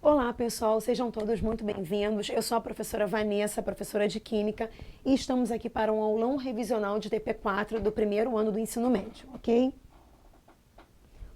Olá, pessoal, sejam todos muito bem-vindos. Eu sou a professora Vanessa, professora de Química, e estamos aqui para um aulão revisional de TP4 do primeiro ano do ensino médio, ok?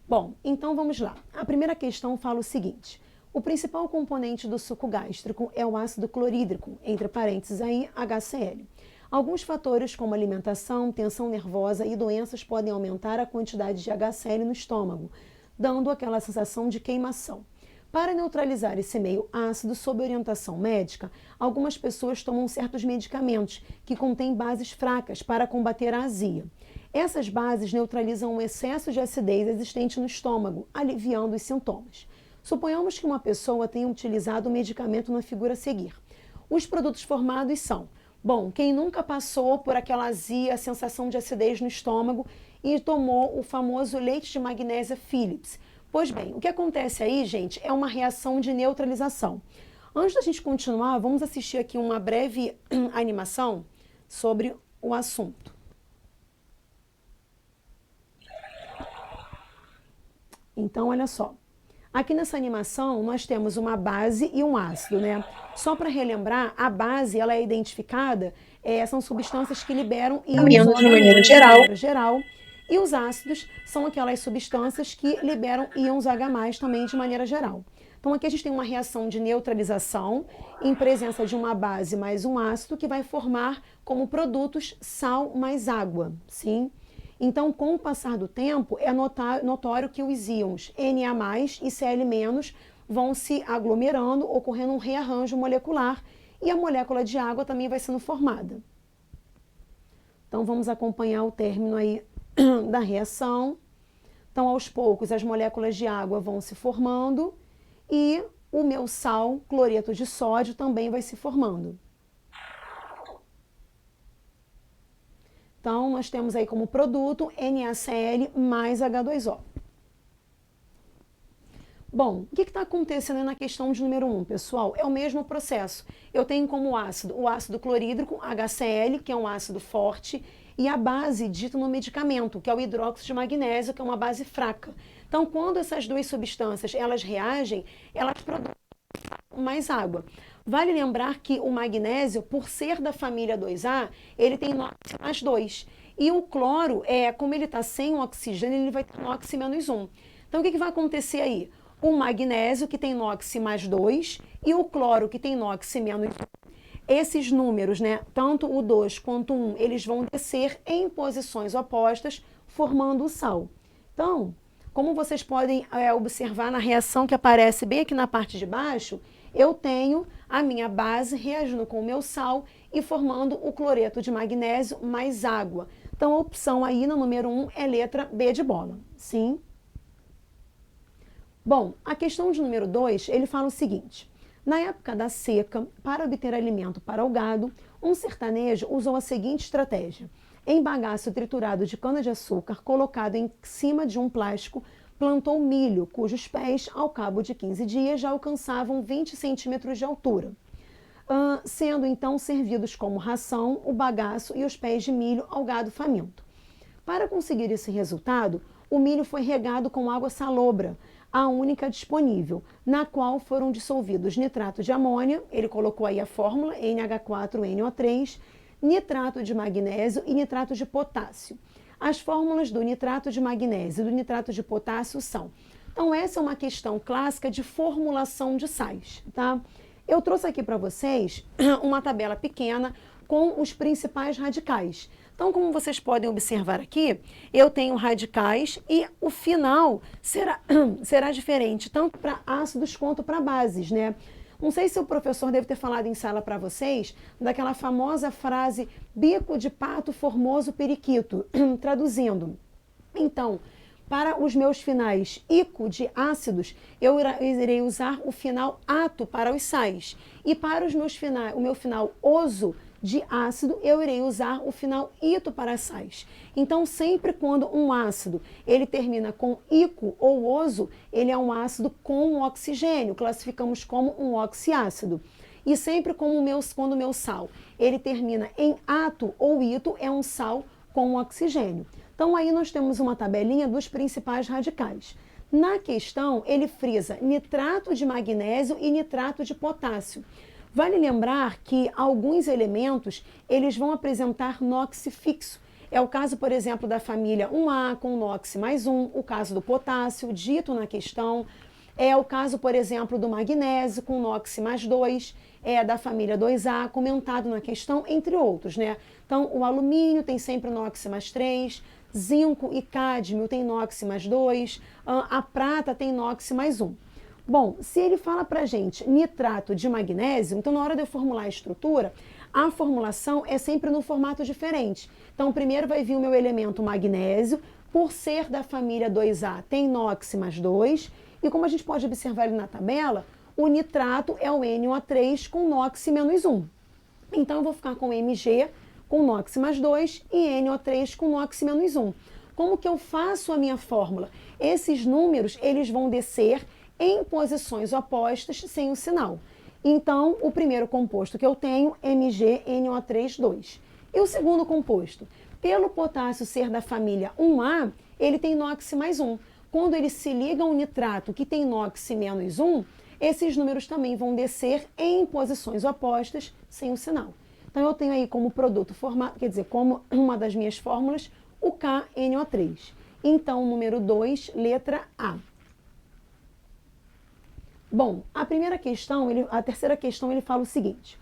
Bom, então vamos lá. A primeira questão fala o seguinte: o principal componente do suco gástrico é o ácido clorídrico, entre parênteses aí, HCl. Alguns fatores, como alimentação, tensão nervosa e doenças, podem aumentar a quantidade de HCl no estômago, dando aquela sensação de queimação. Para neutralizar esse meio ácido, sob orientação médica, algumas pessoas tomam certos medicamentos que contêm bases fracas para combater a azia. Essas bases neutralizam o excesso de acidez existente no estômago, aliviando os sintomas. Suponhamos que uma pessoa tenha utilizado o medicamento na figura a seguir. Os produtos formados são: bom, quem nunca passou por aquela azia, a sensação de acidez no estômago e tomou o famoso leite de magnésia Philips. Pois bem, o que acontece aí, gente, é uma reação de neutralização. Antes da gente continuar, vamos assistir aqui uma breve animação sobre o assunto. Então, olha só. Aqui nessa animação, nós temos uma base e um ácido, né? Só para relembrar, a base, ela é identificada, são substâncias que liberam íons De maneira geral. geral, e os ácidos são aquelas substâncias que liberam íons H+, também de maneira geral. Então aqui a gente tem uma reação de neutralização em presença de uma base mais um ácido que vai formar como produtos sal mais água, sim? Então, com o passar do tempo, é notório que os íons Na+, e Cl- vão se aglomerando, ocorrendo um rearranjo molecular, e a molécula de água também vai sendo formada. Então, vamos acompanhar o término aí da reação. Então, aos poucos, as moléculas de água vão se formando e o meu sal, cloreto de sódio, também vai se formando. Então, nós temos aí como produto NaCl mais H2O. Bom, o que está acontecendo na questão de número 1, pessoal? É o mesmo processo. Eu tenho como ácido o ácido clorídrico, HCl, que é um ácido forte, e a base dita no medicamento, que é o hidróxido de magnésio, que é uma base fraca. Então, quando essas duas substâncias elas reagem, elas produzem mais água. Vale lembrar que o magnésio, por ser da família 2A, ele tem NOx mais 2. E o cloro, como ele está sem o oxigênio, ele vai ter NOx menos 1. Então, o que vai acontecer aí? O magnésio, que tem NOx mais 2, e o cloro, que tem NOx menos 1. Esses números, né, tanto o 2 quanto o 1, eles vão descer em posições opostas, formando o sal. Então, como vocês podem observar na reação que aparece bem aqui na parte de baixo, eu tenho a minha base reagindo com o meu sal e formando o cloreto de magnésio mais água. Então, a opção aí no número 1 é letra B de bola. Sim? Bom, a questão de número 2, ele fala o seguinte: na época da seca, para obter alimento para o gado, um sertanejo usou a seguinte estratégia: em bagaço triturado de cana-de-açúcar, colocado em cima de um plástico, plantou milho, cujos pés, ao cabo de 15 dias, já alcançavam 20 centímetros de altura, sendo então servidos como ração o bagaço e os pés de milho ao gado faminto. Para conseguir esse resultado, o milho foi regado com água salobra, a única disponível, na qual foram dissolvidos nitrato de amônia, ele colocou aí a fórmula NH4NO3, nitrato de magnésio e nitrato de potássio. As fórmulas do nitrato de magnésio e do nitrato de potássio são. Então, essa é uma questão clássica de formulação de sais, tá? Eu trouxe aqui para vocês uma tabela pequena com os principais radicais. Então, como vocês podem observar aqui, eu tenho radicais e o final será diferente, tanto para ácidos quanto para bases, né? Não sei se o professor deve ter falado em sala para vocês daquela famosa frase bico de pato formoso periquito, traduzindo. Então, para os meus finais ico de ácidos, eu irei usar o final ato para os sais. E para os meus o meu final oso de ácido, eu irei usar o final ito para sais. Então, sempre quando um ácido ele termina com ico ou oso, ele é um ácido com oxigênio, classificamos como um oxiácido. E sempre quando o meu sal ele termina em ato ou ito, é um sal com oxigênio. Então, aí nós temos uma tabelinha dos principais radicais. Na questão, ele frisa nitrato de magnésio e nitrato de potássio. Vale lembrar que alguns elementos eles vão apresentar NOx fixo. É o caso, por exemplo, da família 1A com NOx mais 1, o caso do potássio, dito na questão. É o caso, por exemplo, do magnésio com NOx mais 2, da família 2A, comentado na questão, entre outros, né? Então, o alumínio tem sempre NOx mais 3, zinco e cádmio tem NOx mais 2, a prata tem NOx mais 1. Bom, se ele fala pra gente nitrato de magnésio, então na hora de eu formular a estrutura, a formulação é sempre no formato diferente. Então primeiro vai vir o meu elemento magnésio, por ser da família 2A tem NOx mais 2, e como a gente pode observar ali na tabela, o nitrato é o NO3 com NOx menos 1. Então eu vou ficar com Mg com NOx mais 2 e NO3 com NOx menos 1. Como que eu faço a minha fórmula? Esses números eles vão descer em posições opostas sem o sinal. Então, o primeiro composto que eu tenho, MgNO3,2. E o segundo composto? Pelo potássio ser da família 1A, ele tem NOx mais 1. Quando ele se liga ao nitrato que tem NOx menos 1, esses números também vão descer em posições opostas sem o sinal. Então, eu tenho aí como produto formado, quer dizer, como uma das minhas fórmulas, o KNO3. Então, número 2, letra A. Bom, a terceira questão, ele fala o seguinte.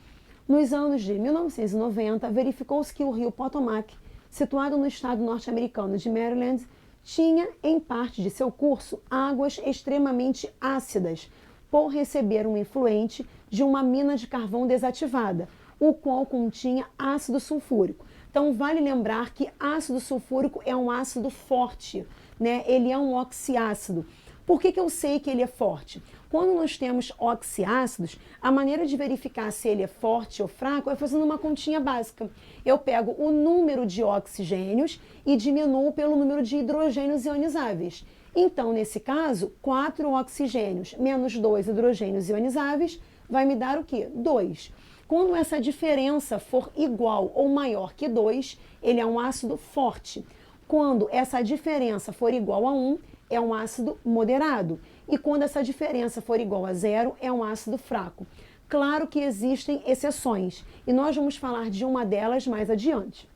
Nos anos de 1990, verificou-se que o rio Potomac, situado no estado norte-americano de Maryland, tinha, em parte de seu curso, águas extremamente ácidas, por receber um efluente de uma mina de carvão desativada, o qual continha ácido sulfúrico. Então, vale lembrar que ácido sulfúrico é um ácido forte, né? Ele é um oxiácido. Por que eu sei que ele é forte? Quando nós temos oxiácidos, a maneira de verificar se ele é forte ou fraco é fazendo uma continha básica. Eu pego o número de oxigênios e diminuo pelo número de hidrogênios ionizáveis. Então, nesse caso, 4 oxigênios menos 2 hidrogênios ionizáveis vai me dar o quê? 2. Quando essa diferença for igual ou maior que 2, ele é um ácido forte. Quando essa diferença for igual a 1, é um ácido moderado. E quando essa diferença for igual a 0, é um ácido fraco. Claro que existem exceções, e nós vamos falar de uma delas mais adiante.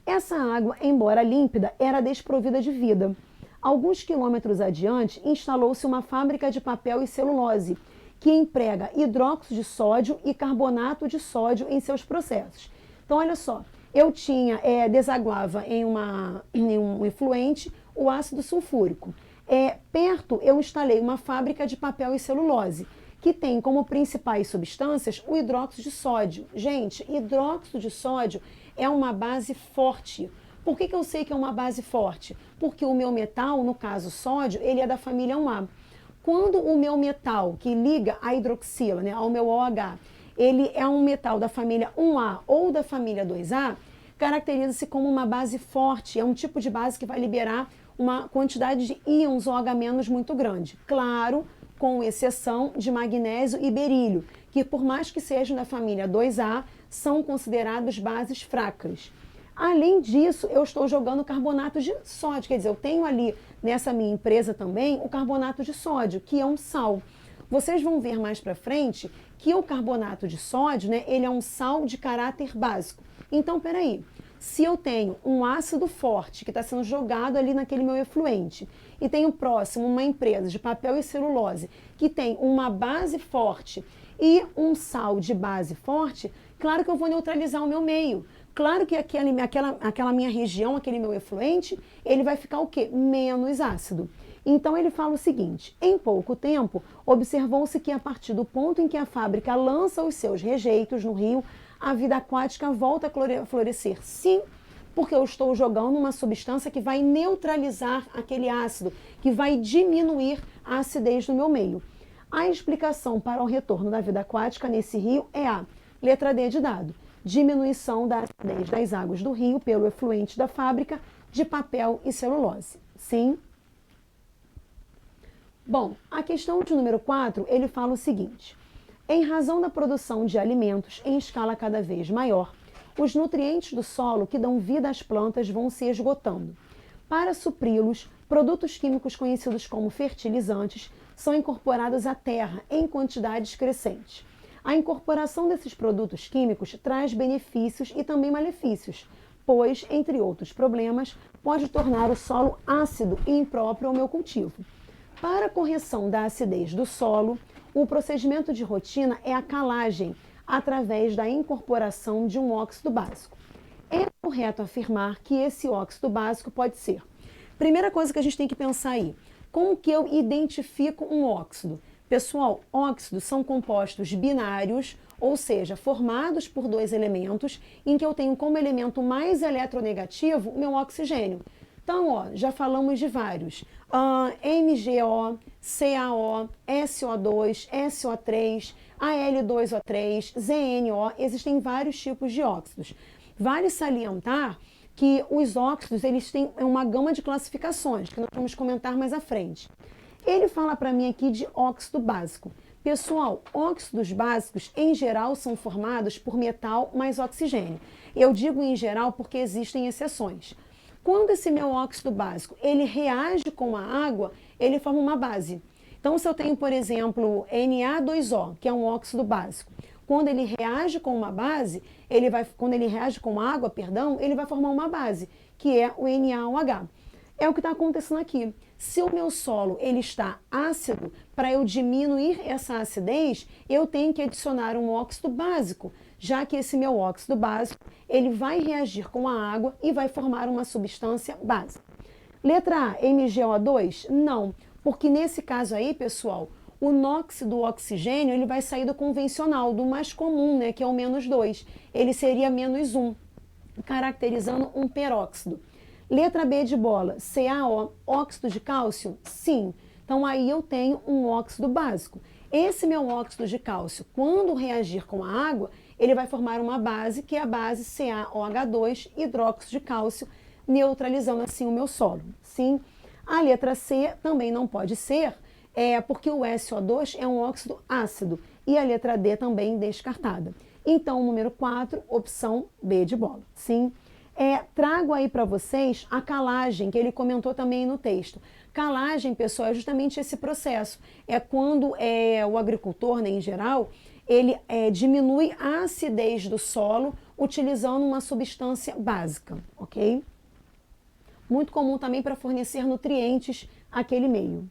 Essa água, embora límpida, era desprovida de vida. Alguns quilômetros adiante, instalou-se uma fábrica de papel e celulose, que emprega hidróxido de sódio e carbonato de sódio em seus processos. Então, olha só, eu desaguava em um efluente o ácido sulfúrico. Perto, eu instalei uma fábrica de papel e celulose, que tem como principais substâncias o hidróxido de sódio. Gente, hidróxido de sódio é uma base forte. Por que eu sei que é uma base forte? Porque o meu metal, no caso sódio, ele é da família 1A. Quando o meu metal, que liga a hidroxila, né, ao meu OH, ele é um metal da família 1A ou da família 2A, caracteriza-se como uma base forte. É um tipo de base que vai liberar uma quantidade de íons OH- muito grande. Claro, com exceção de magnésio e berílio, que por mais que sejam da família 2A, são considerados bases fracas. Além disso, eu estou jogando carbonato de sódio, quer dizer, eu tenho ali nessa minha empresa também o carbonato de sódio, que é um sal. Vocês vão ver mais para frente que o carbonato de sódio, né, ele é um sal de caráter básico. Então, peraí, se eu tenho um ácido forte que está sendo jogado ali naquele meu efluente e tenho próximo uma empresa de papel e celulose que tem uma base forte e um sal de base forte, claro que eu vou neutralizar o meu meio. Claro que aquela minha região, aquele meu efluente, ele vai ficar o quê? Menos ácido. Então ele fala o seguinte, em pouco tempo, observou-se que a partir do ponto em que a fábrica lança os seus rejeitos no rio, a vida aquática volta a florescer. Sim, porque eu estou jogando uma substância que vai neutralizar aquele ácido, que vai diminuir a acidez do meu meio. A explicação para o retorno da vida aquática nesse rio é a letra D de dado. Diminuição da acidez das águas do rio pelo efluente da fábrica de papel e celulose. Sim? Bom, a questão de número 4, ele fala o seguinte. Em razão da produção de alimentos em escala cada vez maior, os nutrientes do solo que dão vida às plantas vão se esgotando. Para supri-los, Produtos químicos conhecidos como fertilizantes são incorporados à terra em quantidades crescentes. A incorporação desses produtos químicos traz benefícios e também malefícios, pois, entre outros problemas, pode tornar o solo ácido e impróprio ao meu cultivo. Para a correção da acidez do solo, o procedimento de rotina é a calagem, através da incorporação de um óxido básico. É correto afirmar que esse óxido básico pode ser. Primeira coisa que a gente tem que pensar aí, como que eu identifico um óxido? Pessoal, óxidos são compostos binários, ou seja, formados por dois elementos, em que eu tenho como elemento mais eletronegativo o meu oxigênio. Então, ó, já falamos de vários. MgO, CaO, SO2, SO3, Al2O3, ZNO, existem vários tipos de óxidos. Vale salientar que os óxidos eles têm uma gama de classificações, que nós vamos comentar mais à frente. Ele fala para mim aqui de óxido básico. Pessoal, óxidos básicos, em geral, são formados por metal mais oxigênio. Eu digo em geral porque existem exceções. Quando esse meu óxido básico ele reage com a água, ele forma uma base. Então, se eu tenho, por exemplo, Na2O, que é um óxido básico, quando ele reage com uma base, quando ele reage com água, perdão, ele vai formar uma base, que é o NaOH. É o que está acontecendo aqui. Se o meu solo ele está ácido, para eu diminuir essa acidez, eu tenho que adicionar um óxido básico, já que esse meu óxido básico ele vai reagir com a água e vai formar uma substância básica. Letra A, MgO2? Não, porque nesse caso aí, pessoal, o NOx do oxigênio ele vai sair do convencional, do mais comum, né, que é o -2. Ele seria -1, caracterizando um peróxido. Letra B de bola, CaO, óxido de cálcio? Sim. Então aí eu tenho um óxido básico. Esse meu óxido de cálcio, quando reagir com a água, ele vai formar uma base, que é a base CaOH2, hidróxido de cálcio, neutralizando assim o meu solo. Sim. A letra C também não pode ser, porque o SO2 é um óxido ácido. E a letra D também descartada. Então, número 4, opção B de bola. Sim. Trago aí para vocês a calagem, que ele comentou também no texto. Calagem, pessoal, é justamente esse processo. É quando o agricultor, né, em geral, ele diminui a acidez do solo utilizando uma substância básica, ok? Muito comum também para fornecer nutrientes àquele meio.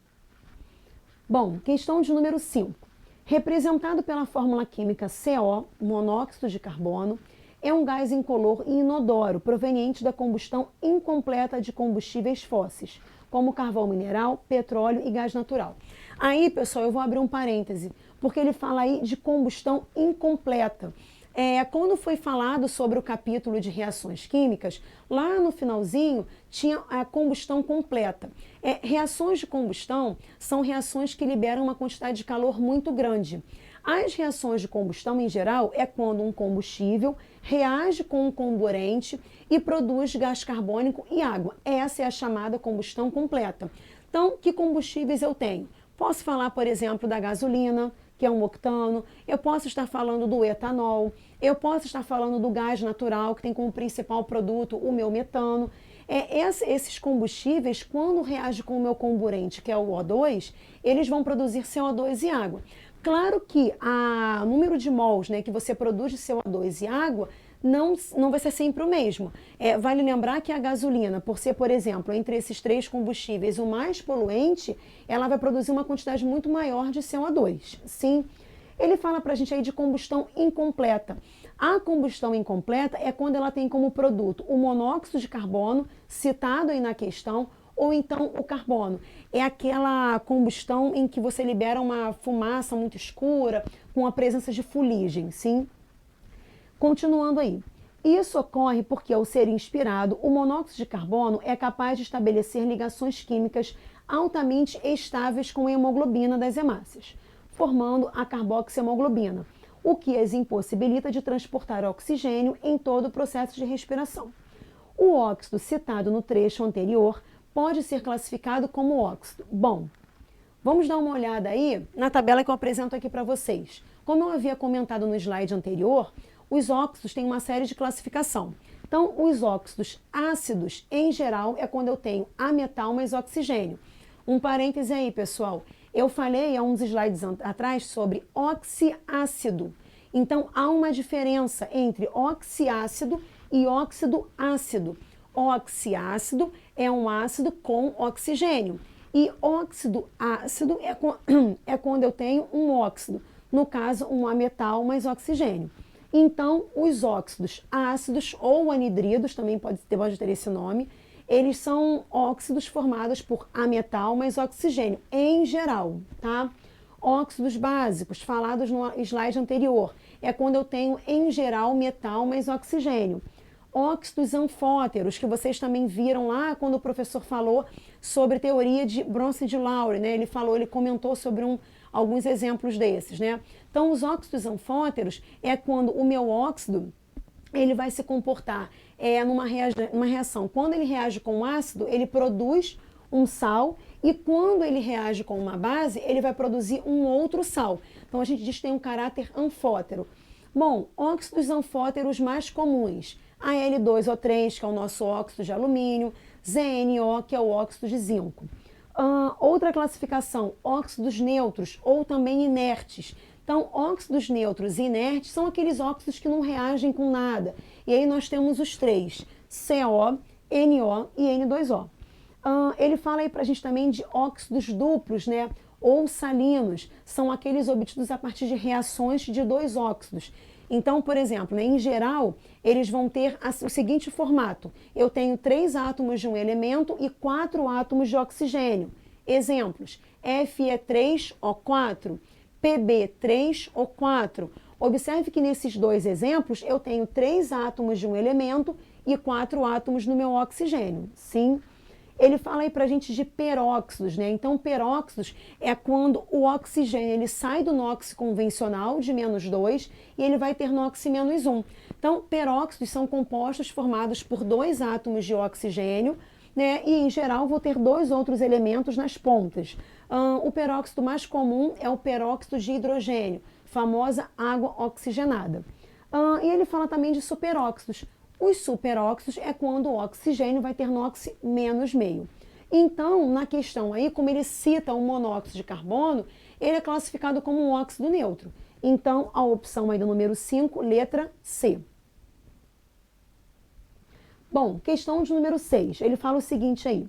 Bom, questão de número 5. Representado pela fórmula química CO, monóxido de carbono, é um gás incolor e inodoro proveniente da combustão incompleta de combustíveis fósseis, como carvão mineral, petróleo e gás natural. Aí, pessoal, eu vou abrir um parêntese, porque ele fala aí de combustão incompleta. Quando foi falado sobre o capítulo de reações químicas, lá no finalzinho tinha a combustão completa. Reações de combustão são reações que liberam uma quantidade de calor muito grande. As reações de combustão, em geral, é quando um combustível reage com um comburente e produz gás carbônico e água. Essa é a chamada combustão completa. Então, que combustíveis eu tenho? Posso falar, por exemplo, da gasolina, que é um octano, eu posso estar falando do etanol, eu posso estar falando do gás natural, que tem como principal produto o meu metano. Esses combustíveis, quando reagem com o meu comburente, que é o O2, eles vão produzir CO2 e água. Claro que o número de mols, né, que você produz de CO2 e água não vai ser sempre o mesmo. Vale lembrar que a gasolina, por ser, por exemplo, entre esses três combustíveis o mais poluente, ela vai produzir uma quantidade muito maior de CO2. Sim. Ele fala para a gente aí de combustão incompleta. A combustão incompleta é quando ela tem como produto o monóxido de carbono, citado aí na questão, ou então o carbono. É aquela combustão em que você libera uma fumaça muito escura, com a presença de fuligem, sim? Continuando aí. Isso ocorre porque, ao ser inspirado, o monóxido de carbono é capaz de estabelecer ligações químicas altamente estáveis com a hemoglobina das hemácias, formando a carboxihemoglobina, o que as impossibilita de transportar oxigênio em todo o processo de respiração. O óxido citado no trecho anterior pode ser classificado como óxido. Bom, vamos dar uma olhada aí na tabela que eu apresento aqui para vocês. Como eu havia comentado no slide anterior, os óxidos têm uma série de classificação. Então, os óxidos ácidos, em geral, é quando eu tenho ametal mais oxigênio. Um parêntese aí, pessoal. Eu falei há uns slides atrás sobre oxiácido. Então, há uma diferença entre oxiácido e óxido ácido. Oxiácido é um ácido com oxigênio. E óxido ácido é quando eu tenho um óxido. No caso, um ametal mais oxigênio. Então, os óxidos ácidos ou anidridos, também pode ter esse nome, eles são óxidos formados por ametal mais oxigênio, em geral, tá? Óxidos básicos, falados no slide anterior, é quando eu tenho, em geral, metal mais oxigênio. Óxidos anfóteros, que vocês também viram lá quando o professor falou sobre teoria de Bronce de Lowry, né? Ele comentou sobre alguns exemplos desses, né? Então, os óxidos anfóteros é quando o meu óxido ele vai se comportar numa reação. Quando ele reage com um ácido, ele produz um sal, e quando ele reage com uma base, ele vai produzir um outro sal. Então, a gente diz que tem um caráter anfótero. Bom, óxidos anfóteros mais comuns. Al2O3, que é o nosso óxido de alumínio, ZNO, que é o óxido de zinco. Outra classificação, óxidos neutros ou também inertes. Então, óxidos neutros e inertes são aqueles óxidos que não reagem com nada. E aí nós temos os três, CO, NO e N2O. Ele fala aí pra gente também de óxidos duplos, né? Ou salinos, são aqueles obtidos a partir de reações de dois óxidos. Então, por exemplo, né, em geral, eles vão ter o seguinte formato. Eu tenho 3 átomos de um elemento e 4 átomos de oxigênio. Exemplos, Fe3O4, Pb3O4. Observe que nesses dois exemplos eu tenho 3 átomos de um elemento e 4 átomos no meu oxigênio. Sim? Ele fala aí pra gente de peróxidos, né? Então, peróxidos é quando o oxigênio ele sai do NOx convencional de -2 e ele vai ter NOx -1. Então, peróxidos são compostos formados por 2 átomos de oxigênio, né? E, em geral, vou ter 2 outros elementos nas pontas. O peróxido mais comum é o peróxido de hidrogênio, famosa água oxigenada. E ele fala também de superóxidos. Os superóxidos é quando o oxigênio vai ter NOx -meio. Então, na questão aí, como ele cita o monóxido de carbono, ele é classificado como um óxido neutro. Então, a opção aí do número 5, letra C. Bom, questão de número 6, ele fala o seguinte aí.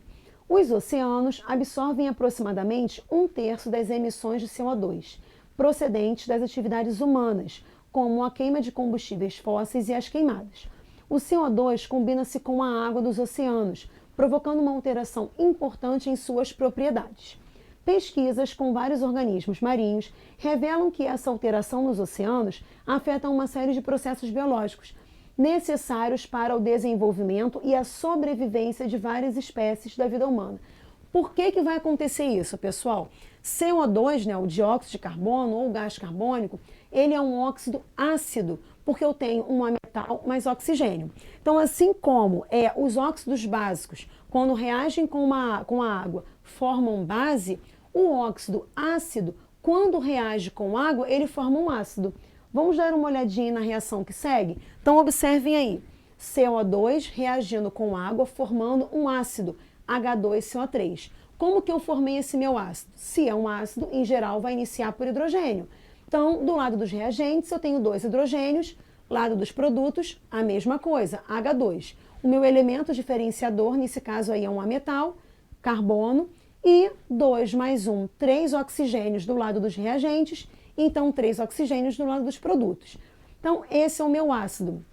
Os oceanos absorvem aproximadamente 1/3 das emissões de CO2, procedentes das atividades humanas, como a queima de combustíveis fósseis e as queimadas. O CO2 combina-se com a água dos oceanos, provocando uma alteração importante em suas propriedades. Pesquisas com vários organismos marinhos revelam que essa alteração nos oceanos afeta uma série de processos biológicos necessários para o desenvolvimento e a sobrevivência de várias espécies da vida humana. Por que vai acontecer isso, pessoal? CO2, né, o dióxido de carbono ou gás carbônico, ele é um óxido ácido, porque eu tenho um ametal mais oxigênio. Então, assim como os óxidos básicos, quando reagem com a água, formam base, o óxido ácido, quando reage com água, ele forma um ácido. Vamos dar uma olhadinha na reação que segue? Então, observem aí. CO2 reagindo com água, formando um ácido, H2CO3. Como que eu formei esse meu ácido? Se é um ácido, em geral, vai iniciar por hidrogênio. Então, do lado dos reagentes, eu tenho 2 hidrogênios, lado dos produtos, a mesma coisa, H2. O meu elemento diferenciador, nesse caso aí, é um ametal, carbono, e 2 mais 1, 3 oxigênios do lado dos reagentes, então 3 oxigênios do lado dos produtos. Então, esse é o meu ácido.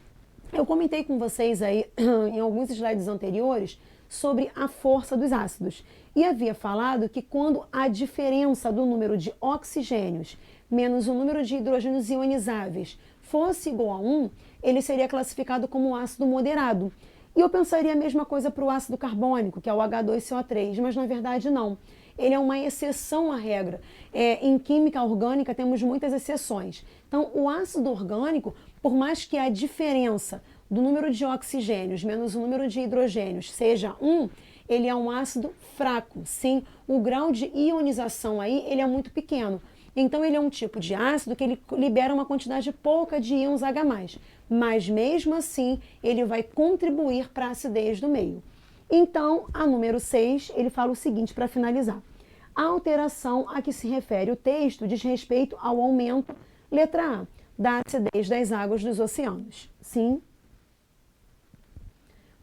Eu comentei com vocês aí, em alguns slides anteriores, sobre a força dos ácidos. E havia falado que quando a diferença do número de oxigênios menos o número de hidrogênios ionizáveis fosse igual a 1, ele seria classificado como um ácido moderado. E eu pensaria a mesma coisa para o ácido carbônico, que é o H2CO3, mas na verdade não. Ele é uma exceção à regra. Em química orgânica temos muitas exceções. Então, o ácido orgânico, por mais que a diferença do número de oxigênios menos o número de hidrogênios seja 1, ele é um ácido fraco. Sim, o grau de ionização aí ele é muito pequeno. Então ele é um tipo de ácido que ele libera uma quantidade pouca de íons H+, mas mesmo assim ele vai contribuir para a acidez do meio. Então, a número 6, ele fala o seguinte para finalizar. A alteração a que se refere o texto diz respeito ao aumento, letra A, da acidez das águas dos oceanos. Sim?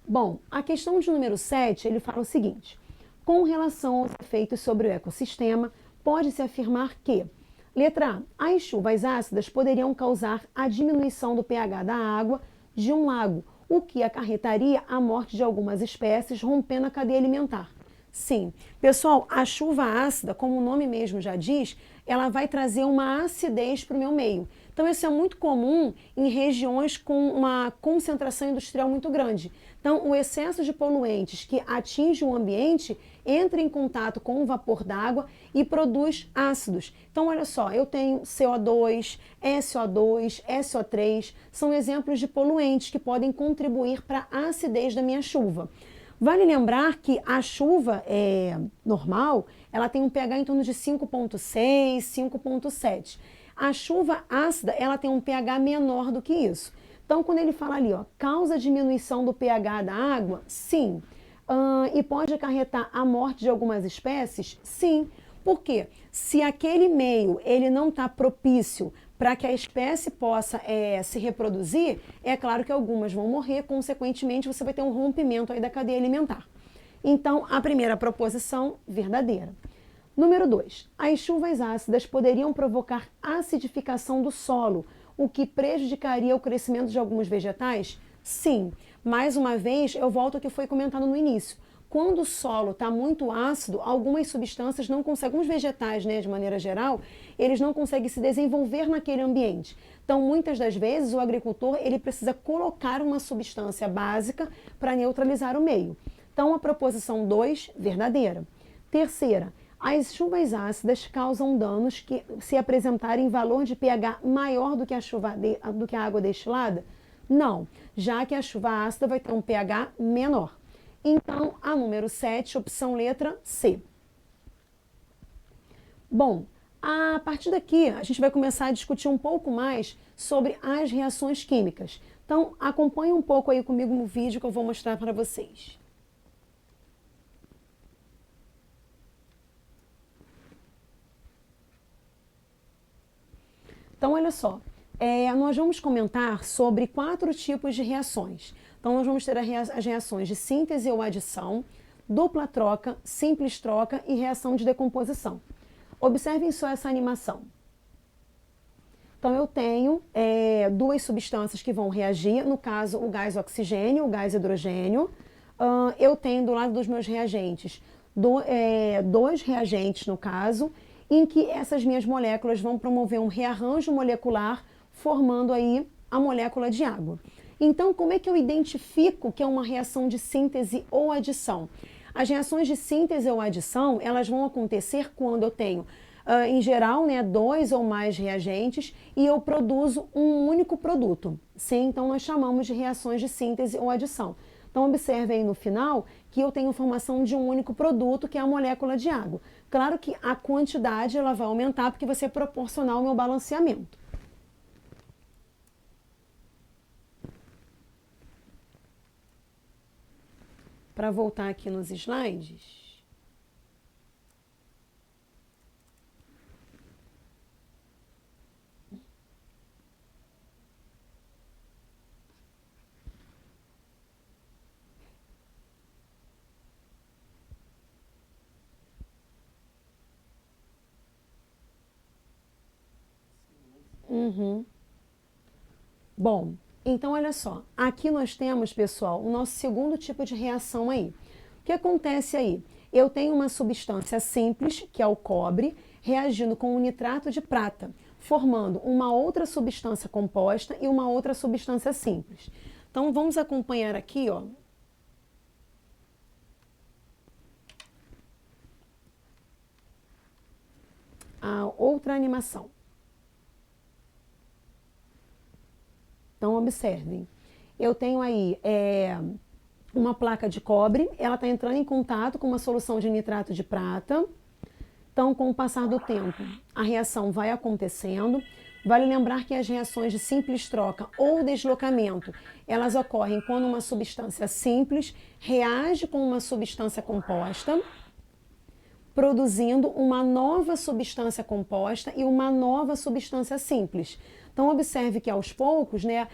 Bom, a questão de número 7, ele fala o seguinte. Com relação aos efeitos sobre o ecossistema, pode-se afirmar que, letra A, as chuvas ácidas poderiam causar a diminuição do pH da água de um lago, o que acarretaria a morte de algumas espécies, rompendo a cadeia alimentar. Sim, pessoal, a chuva ácida, como o nome mesmo já diz, ela vai trazer uma acidez para o meu meio. Então, isso é muito comum em regiões com uma concentração industrial muito grande. Então, o excesso de poluentes que atinge o ambiente entra em contato com o vapor d'água e produz ácidos. Então, olha só, eu tenho CO2, SO2, SO3, são exemplos de poluentes que podem contribuir para a acidez da minha chuva. Vale lembrar que a chuva normal, ela tem um pH em torno de 5,6, 5,7. A chuva ácida, ela tem um pH menor do que isso. Então, quando ele fala ali, ó, causa diminuição do pH da água, sim. E pode acarretar a morte de algumas espécies? Sim. Por quê? Se aquele meio ele não está propício para que a espécie possa se reproduzir, é claro que algumas vão morrer, consequentemente você vai ter um rompimento aí da cadeia alimentar. Então, a primeira proposição, verdadeira. Número 2. As chuvas ácidas poderiam provocar acidificação do solo, o que prejudicaria o crescimento de alguns vegetais? Sim. Mais uma vez, eu volto ao que foi comentado no início. Quando o solo está muito ácido, algumas substâncias não conseguem, alguns vegetais, né, de maneira geral, eles não conseguem se desenvolver naquele ambiente. Então, muitas das vezes, o agricultor ele precisa colocar uma substância básica para neutralizar o meio. Então, a proposição 2, verdadeira. Terceira, as chuvas ácidas causam danos que, se apresentarem valor de pH maior do que a água destilada? Não, já que a chuva ácida vai ter um pH menor. Então, a número 7, opção letra C. Bom, a partir daqui, a gente vai começar a discutir um pouco mais sobre as reações químicas. Então, acompanhe um pouco aí comigo no vídeo que eu vou mostrar para vocês. Então, olha só, nós vamos comentar sobre 4 tipos de reações. Então, nós vamos ter as reações de síntese ou adição, dupla troca, simples troca e reação de decomposição. Observem só essa animação. Então, eu tenho duas substâncias que vão reagir, no caso, o gás oxigênio, o gás hidrogênio. Eu tenho do lado dos meus reagentes, dois reagentes, no caso, em que essas minhas moléculas vão promover um rearranjo molecular, formando aí a molécula de água. Então, como é que eu identifico que é uma reação de síntese ou adição? As reações de síntese ou adição, elas vão acontecer quando eu tenho, em geral, né, 2 ou mais reagentes e eu produzo um único produto. Sim, então nós chamamos de reações de síntese ou adição. Então, observe aí no final que eu tenho formação de um único produto, que é a molécula de água. Claro que a quantidade ela vai aumentar porque vai ser proporcional ao meu balanceamento. Para voltar aqui nos slides. Bom, então olha só, aqui nós temos, pessoal, o nosso segundo tipo de reação aí. O que acontece aí? Eu tenho uma substância simples, que é o cobre, reagindo com o nitrato de prata, formando uma outra substância composta e uma outra substância simples. Então vamos acompanhar aqui, ó. A outra animação. Então, observem, eu tenho aí uma placa de cobre, ela está entrando em contato com uma solução de nitrato de prata, Então, com o passar do tempo, a reação vai acontecendo. Vale lembrar que as reações de simples troca ou deslocamento, elas ocorrem quando uma substância simples reage com uma substância composta, produzindo uma nova substância composta e uma nova substância simples. Então, observe que aos poucos, né,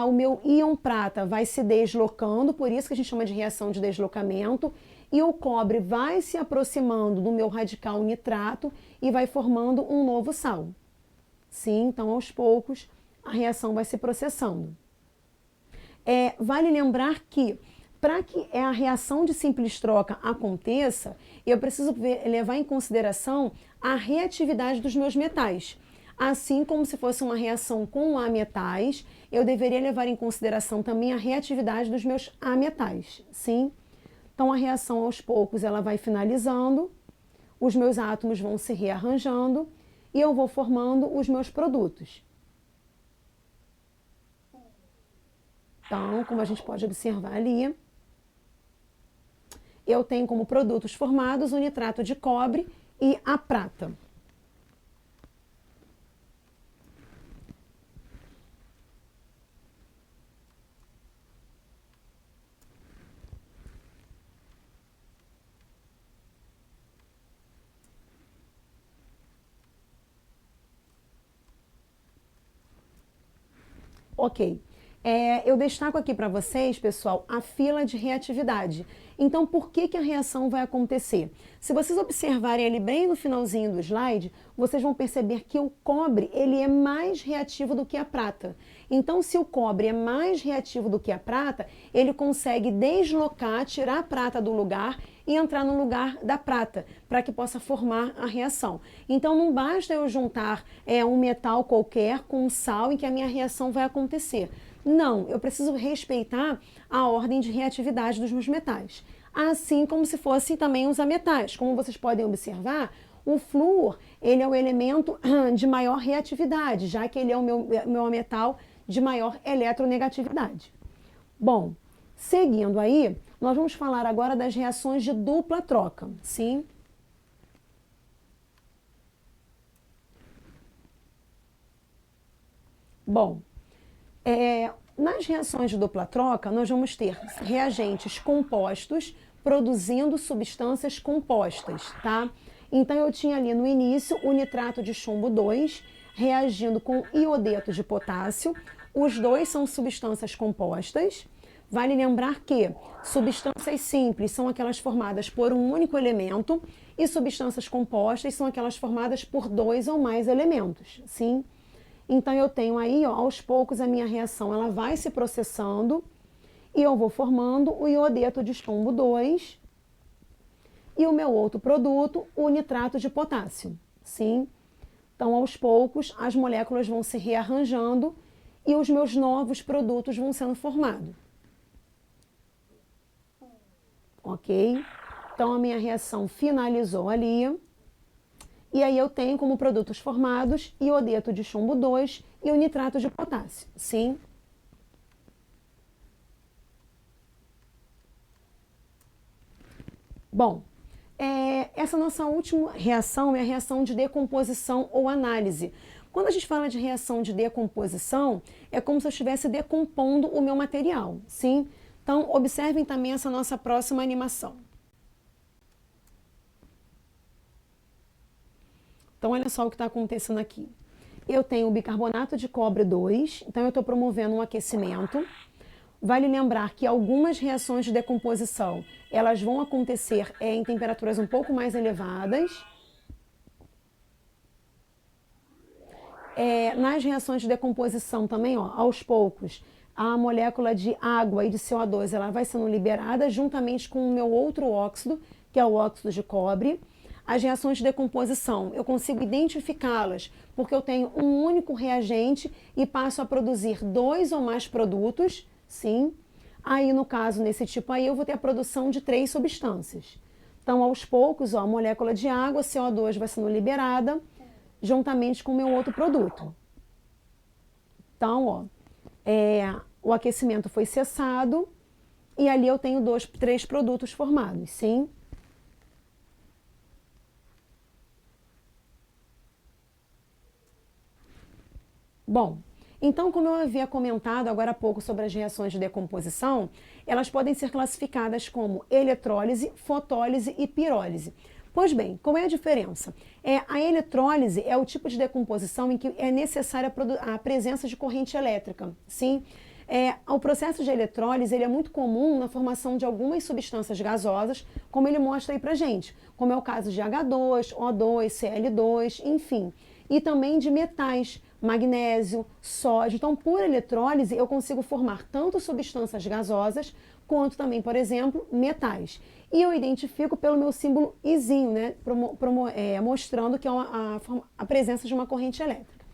o meu íon prata vai se deslocando, por isso que a gente chama de reação de deslocamento, e o cobre vai se aproximando do meu radical nitrato e vai formando um novo sal. Sim, então aos poucos a reação vai se processando. Vale lembrar que para que a reação de simples troca aconteça, eu preciso levar em consideração a reatividade dos meus metais. Assim como se fosse uma reação com ametais, eu deveria levar em consideração também a reatividade dos meus ametais, sim? Então a reação aos poucos ela vai finalizando, os meus átomos vão se rearranjando e eu vou formando os meus produtos. Então, como a gente pode observar ali, eu tenho como produtos formados o nitrato de cobre e a prata. Ok. Eu destaco aqui para vocês, pessoal, a fila de reatividade. Então, por que a reação vai acontecer? Se vocês observarem ali bem no finalzinho do slide, vocês vão perceber que o cobre ele é mais reativo do que a prata. Então, se o cobre é mais reativo do que a prata, ele consegue deslocar, tirar a prata do lugar e entrar no lugar da prata, para que possa formar a reação. Então, não basta eu juntar um metal qualquer com um sal em que a minha reação vai acontecer. Não, eu preciso respeitar a ordem de reatividade dos meus metais. Assim como se fossem também os ametais. Como vocês podem observar, o flúor ele é o elemento de maior reatividade, já que ele é o meu metal de maior eletronegatividade. Bom, seguindo aí, nós vamos falar agora das reações de dupla troca, sim? Bom, nas reações de dupla troca, nós vamos ter reagentes compostos produzindo substâncias compostas, tá? Então, eu tinha ali no início o nitrato de chumbo 2 reagindo com iodeto de potássio. Os dois são substâncias compostas. Vale lembrar que substâncias simples são aquelas formadas por um único elemento e substâncias compostas são aquelas formadas por dois ou mais elementos, sim? Então, eu tenho aí, ó, aos poucos, a minha reação ela vai se processando e eu vou formando o iodeto de chumbo 2 e o meu outro produto, o nitrato de potássio, sim? Então, aos poucos, as moléculas vão se rearranjando e os meus novos produtos vão sendo formados. Ok? Então, a minha reação finalizou ali. E aí eu tenho como produtos formados iodeto de chumbo 2 e o nitrato de potássio, sim? Bom, essa nossa última reação é a reação de decomposição ou análise. Quando a gente fala de reação de decomposição, é como se eu estivesse decompondo o meu material, sim? Então, observem também essa nossa próxima animação. Então, olha só o que está acontecendo aqui. Eu tenho o bicarbonato de cobre 2, então eu estou promovendo um aquecimento. Vale lembrar que algumas reações de decomposição, elas vão acontecer em temperaturas um pouco mais elevadas. Nas reações de decomposição também, ó, aos poucos, a molécula de água e de CO2 ela vai sendo liberada juntamente com o meu outro óxido, que é o óxido de cobre. As reações de decomposição, eu consigo identificá-las porque eu tenho um único reagente e passo a produzir dois ou mais produtos, sim. Aí, no caso, nesse tipo aí, eu vou ter a produção de 3 substâncias. Então, aos poucos, ó, a molécula de água, CO2, vai sendo liberada juntamente com o meu outro produto. Então, ó, o aquecimento foi cessado e ali eu tenho 3 produtos formados, sim? Bom, então, como eu havia comentado agora há pouco sobre as reações de decomposição, elas podem ser classificadas como eletrólise, fotólise e pirólise. Pois bem, qual é a diferença? A eletrólise é o tipo de decomposição em que é necessária a presença de corrente elétrica, sim? O processo de eletrólise ele é muito comum na formação de algumas substâncias gasosas, como ele mostra aí pra gente, como é o caso de H2, O2, Cl2, enfim, e também de metais, magnésio, sódio. Então, por eletrólise, eu consigo formar tanto substâncias gasosas, quanto também, por exemplo, metais. E eu identifico pelo meu símbolo Izinho, né, mostrando que é a presença de uma corrente elétrica.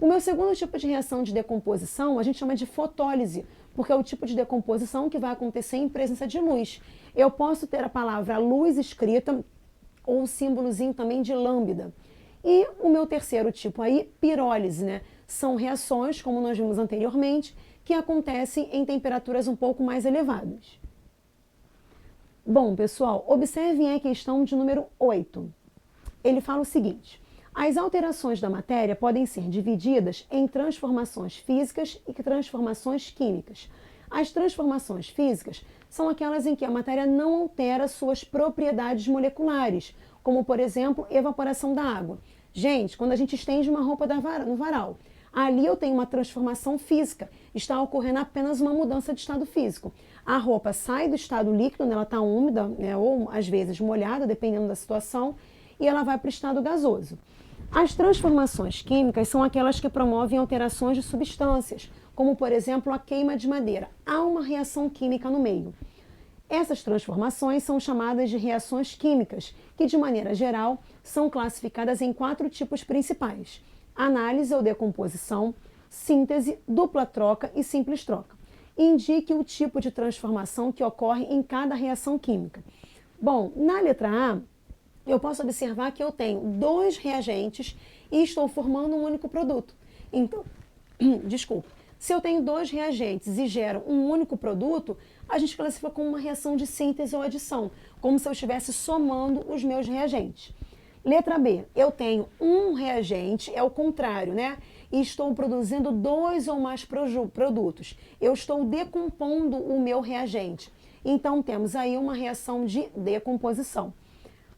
O meu segundo tipo de reação de decomposição, a gente chama de fotólise, porque é o tipo de decomposição que vai acontecer em presença de luz. Eu posso ter a palavra luz escrita, ou o símbolozinho também de lambda. E o meu terceiro tipo aí, pirólise, né? São reações, como nós vimos anteriormente, que acontecem em temperaturas um pouco mais elevadas. Bom, pessoal, observem a questão de número 8. Ele fala o seguinte: as alterações da matéria podem ser divididas em transformações físicas e transformações químicas. As transformações físicas são aquelas em que a matéria não altera suas propriedades moleculares, como, por exemplo, evaporação da água. Gente, quando a gente estende uma roupa no varal, ali eu tenho uma transformação física, está ocorrendo apenas uma mudança de estado físico. A roupa sai do estado líquido, né, ela está úmida, né, ou às vezes molhada, dependendo da situação, e ela vai para o estado gasoso. As transformações químicas são aquelas que promovem alterações de substâncias, como, por exemplo, a queima de madeira. Há uma reação química no meio. Essas transformações são chamadas de reações químicas, que, de maneira geral, são classificadas em 4 tipos principais: análise ou decomposição, síntese, dupla troca e simples troca. Indique o tipo de transformação que ocorre em cada reação química. Bom, na letra A, eu posso observar que eu tenho 2 reagentes e estou formando um único produto. Então, desculpa. Se eu tenho 2 reagentes e gero um único produto, a gente classifica como uma reação de síntese ou adição, como se eu estivesse somando os meus reagentes. Letra B, eu tenho um reagente, é o contrário, né? E estou produzindo 2 ou mais produtos. Eu estou decompondo o meu reagente. Então, temos aí uma reação de decomposição.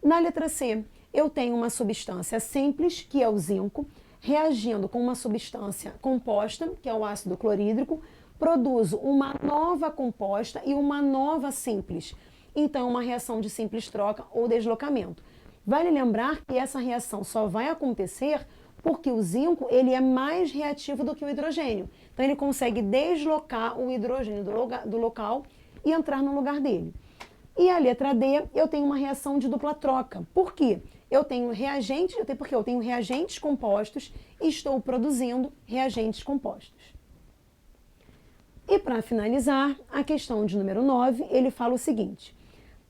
Na letra C, eu tenho uma substância simples, que é o zinco, reagindo com uma substância composta, que é o ácido clorídrico, produzo uma nova composta e uma nova simples. Então, uma reação de simples troca ou deslocamento. Vale lembrar que essa reação só vai acontecer porque o zinco ele é mais reativo do que o hidrogênio. Então, ele consegue deslocar o hidrogênio do local e entrar no lugar dele. E a letra D, eu tenho uma reação de dupla troca. Por quê? Porque eu tenho reagentes compostos e estou produzindo reagentes compostos. E para finalizar, a questão de número 9, ele fala o seguinte: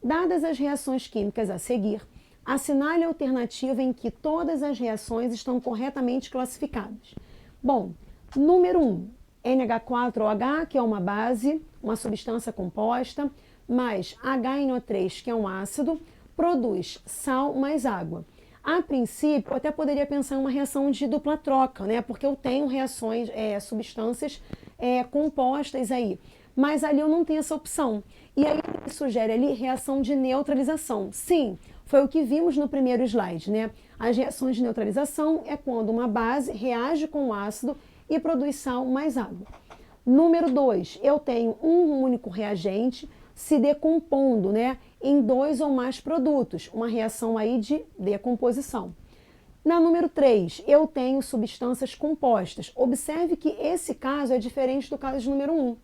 dadas as reações químicas a seguir, assinale a alternativa em que todas as reações estão corretamente classificadas. Bom, número 1, NH4OH, que é uma base, uma substância composta, mais HNO3, que é um ácido, produz sal mais água. A princípio, eu até poderia pensar em uma reação de dupla troca, né? Porque eu tenho reações, substâncias compostas aí. Mas ali eu não tenho essa opção. E aí ele sugere ali reação de neutralização. Sim, foi o que vimos no primeiro slide, né? As reações de neutralização é quando uma base reage com o ácido e produz sal mais água. Número 2, eu tenho um único reagente se decompondo, né, em 2 ou mais produtos, uma reação aí de decomposição. Na número 3, eu tenho substâncias compostas. Observe que esse caso é diferente do caso de número 1,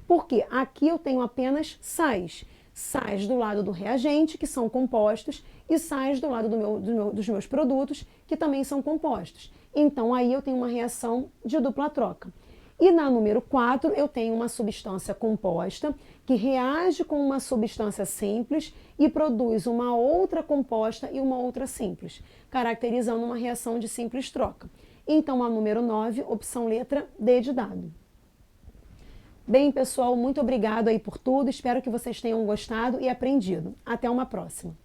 porque aqui eu tenho apenas sais. Sais do lado do reagente, que são compostos, e sais do lado dos meus produtos, que também são compostos. Então, aí eu tenho uma reação de dupla troca. E na número 4, eu tenho uma substância composta que reage com uma substância simples e produz uma outra composta e uma outra simples, caracterizando uma reação de simples troca. Então, a número 9, opção letra D de dado. Bem, pessoal, muito obrigado aí por tudo. Espero que vocês tenham gostado e aprendido. Até uma próxima.